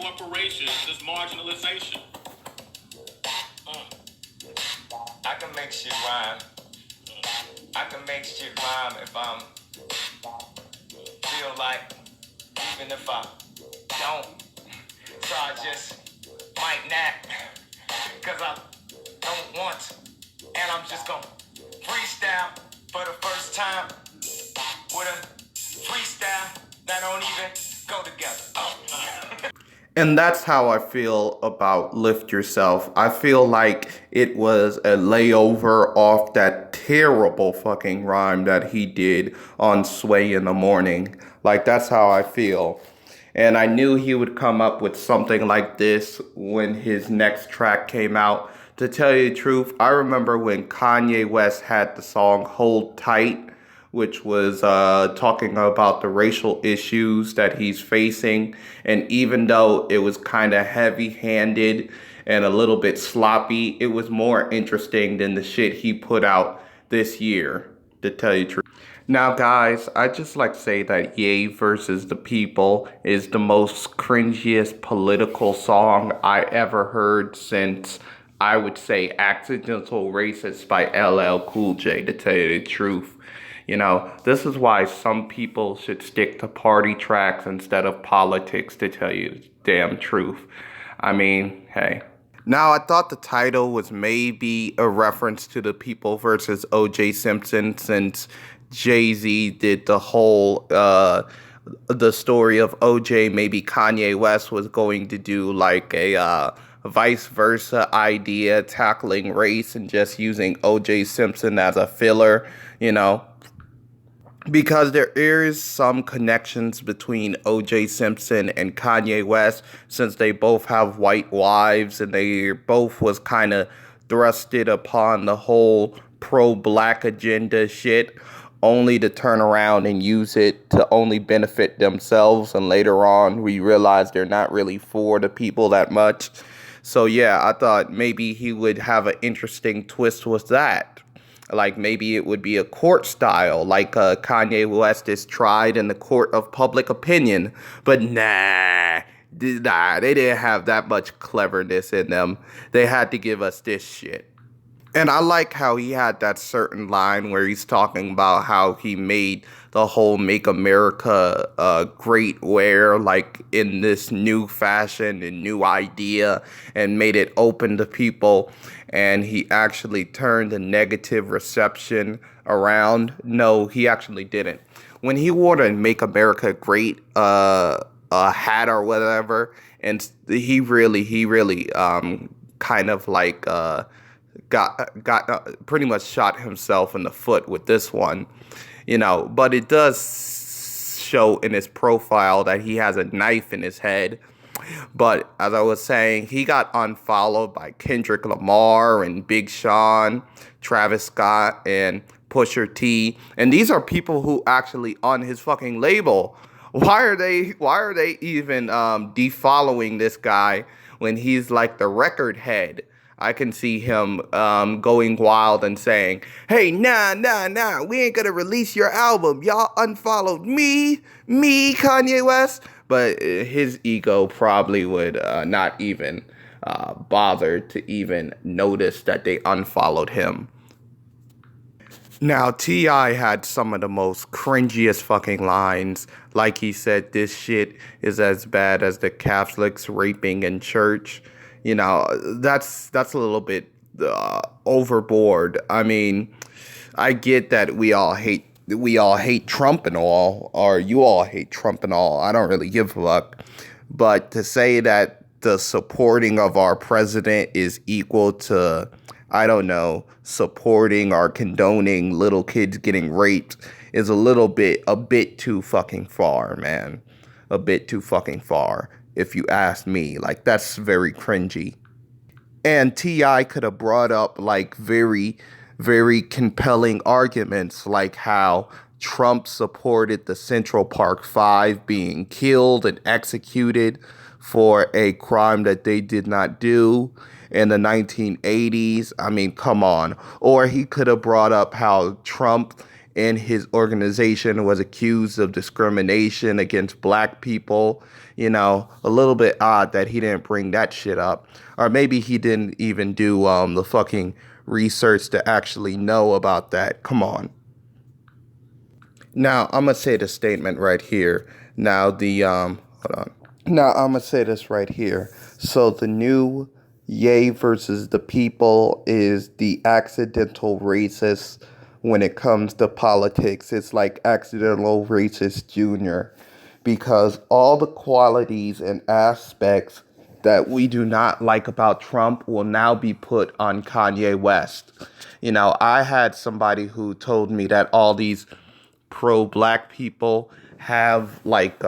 corporations is marginalization. I can make shit rhyme. I can make shit rhyme if I'm feel like, even if I don't. So I just might not, cause I don't want. And I'm just gonna freestyle for the first time with a freestyle that don't even go together. And that's how I feel about Lift Yourself. I feel like it was a layover off that terrible fucking rhyme that he did on Sway in the Morning. Like, that's how I feel. And I knew he would come up with something like this when his next track came out. To tell you the truth, I remember when Kanye West had the song Hold Tight, which was talking about the racial issues that he's facing. And even though it was kind of heavy-handed and a little bit sloppy, it was more interesting than the shit he put out this year, to tell you the truth. Now, guys, I'd just like to say that Ye versus the People is the most cringiest political song I ever heard since, I would say, Accidental Racist by LL Cool J, to tell you the truth. You know, this is why some people should stick to party tracks instead of politics, to tell you the damn truth. I mean, hey. Now, I thought the title was maybe a reference to the People versus O.J. Simpson, since Jay-Z did the whole, the story of O.J. Maybe Kanye West was going to do like a vice versa idea, tackling race and just using O.J. Simpson as a filler, you know. Because there is some connections between O.J. Simpson and Kanye West, since they both have white wives and they both was kind of thrusted upon the whole pro-black agenda shit, only to turn around and use it to only benefit themselves. And later on, we realize they're not really for the people that much. So yeah, I thought maybe he would have an interesting twist with that. Like maybe it would be a court style, like Kanye West is tried in the court of public opinion. But nah, they didn't have that much cleverness in them. They had to give us this shit. And I like how he had that certain line where he's talking about how he made the whole Make America Great wear, like in this new fashion and new idea, and made it open to people. And he actually turned the negative reception around. No, he actually didn't. When he wore the Make America Great hat or whatever, and he really kind of like got pretty much shot himself in the foot with this one, you know. But it does show in his profile that he has a knife in his head. But as I was saying, he got unfollowed by Kendrick Lamar and Big Sean, Travis Scott, and Pusha T. And these are people who actually on his fucking label. Why are they even defollowing this guy when he's like the record head? I can see him going wild and saying, "Hey, nah, we ain't gonna release your album. Y'all unfollowed me, Kanye West." But his ego probably would not even bother to even notice that they unfollowed him. Now, T.I. had some of the most cringiest fucking lines. Like he said, this shit is as bad as the Catholics raping in church. You know, that's a little bit overboard. I mean, I get that we all hate Trump and all, or you all hate Trump and all. I don't really give a fuck. But to say that the supporting of our president is equal to, I don't know, supporting or condoning little kids getting raped is a bit too fucking far, man. A bit too fucking far, if you ask me. Like, that's very cringy. And T.I. could have brought up, like, very compelling arguments, like how Trump supported the Central Park Five being killed and executed for a crime that they did not do in the 1980s. I mean, come on. Or he could have brought up how Trump in his organization was accused of discrimination against black people. You know, a little bit odd that he didn't bring that shit up. Or maybe he didn't even do the fucking research to actually know about that. Come on. Now, I'm going to say the statement right here. Now, hold on. Now, I'm going to say this right here. So, the new Ye versus the People is the accidental racist when it comes to politics. It's like accidental racist junior, because all the qualities and aspects that we do not like about Trump will now be put on Kanye West. You know, I had somebody who told me that all these pro-black people have like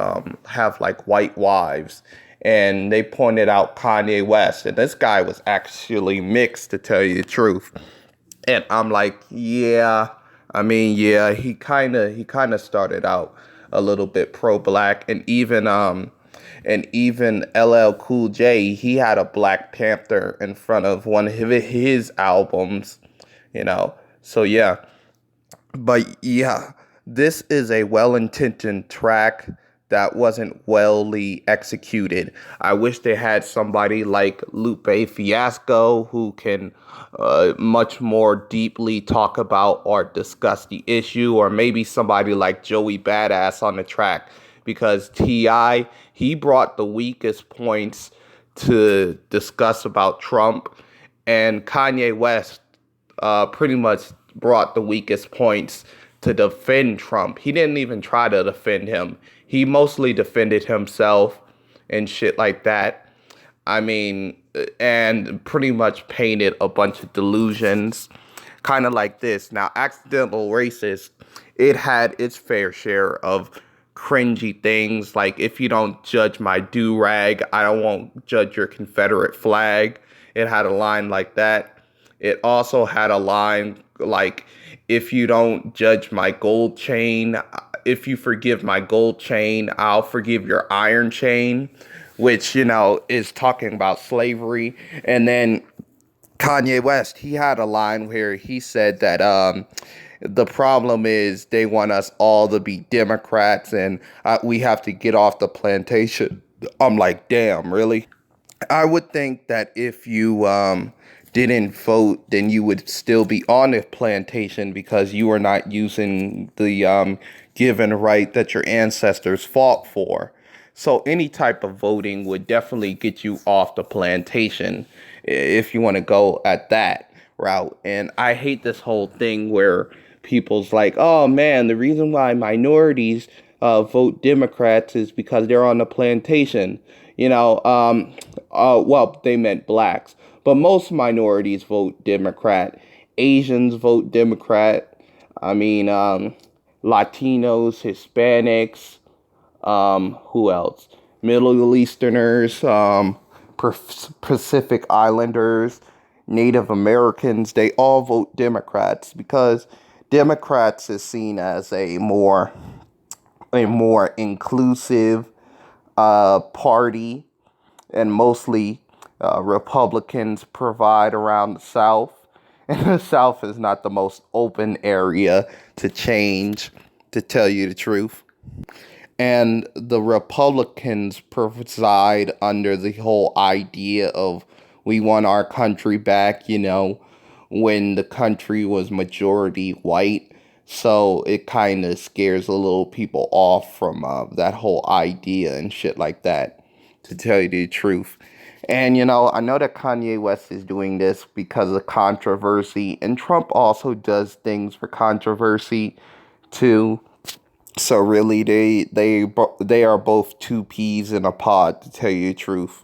white wives, and they pointed out Kanye West, and this guy was actually mixed, to tell you the truth. And I'm like, yeah, I mean, yeah, he kind of started out a little bit pro-black, and even LL Cool J, he had a Black Panther in front of one of his albums, you know. So yeah, but yeah, this is a well-intentioned track that wasn't wellly executed. I wish they had somebody like Lupe Fiasco who can much more deeply talk about or discuss the issue, or maybe somebody like Joey Badass on the track, because T.I., he brought the weakest points to discuss about Trump, and Kanye West pretty much brought the weakest points to defend Trump. He didn't even try to defend him. He mostly defended himself and shit like that. I mean, and pretty much painted a bunch of delusions, kind of like this. Now, Accidental Racist, it had its fair share of cringy things, like, if you don't judge my do-rag, I won't judge your Confederate flag. It had a line like that. It also had a line like, if you don't judge my gold chain, if you forgive my gold chain, I'll forgive your iron chain, which, you know, is talking about slavery. And then Kanye West, he had a line where he said that the problem is they want us all to be Democrats, and we have to get off the plantation. I'm like, damn, really? I would think that if you didn't vote, then you would still be on the plantation because you are not using the given right that your ancestors fought for. So any type of voting would definitely get you off the plantation if you want to go at that route. And I hate this whole thing where people's like, oh man, the reason why minorities vote Democrats is because they're on the plantation. You know, well, they meant blacks, but most minorities vote Democrat. Asians vote Democrat. I mean, Latinos, Hispanics, who else? Middle Easterners, Pacific Islanders, Native Americans, they all vote Democrats because Democrats is seen as a more inclusive party, and mostly Republicans provide around the South. And the South is not the most open area to change, to tell you the truth. And the Republicans preside under the whole idea of we want our country back, you know, when the country was majority white. So it kind of scares a little people off from that whole idea and shit like that, to tell you the truth. And, you know, I know that Kanye West is doing this because of controversy, and Trump also does things for controversy too. So really, they are both two peas in a pod, to tell you the truth.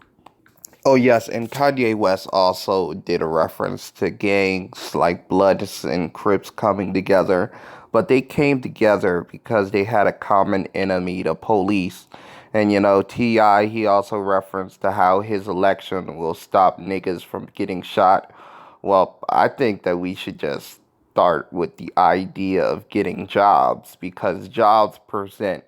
Oh yes, and Kanye West also did a reference to gangs like Bloods and Crips coming together, but they came together because they had a common enemy, the police. And you know, T.I., he also referenced to how his election will stop niggas from getting shot. Well, I think that we should just start with the idea of getting jobs, because jobs prevent,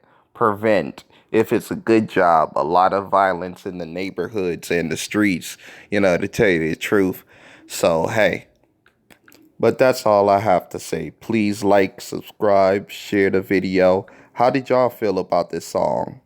if it's a good job, a lot of violence in the neighborhoods and the streets, you know, to tell you the truth. So, hey. But that's all I have to say. Please like, subscribe, share the video. How did y'all feel about this song?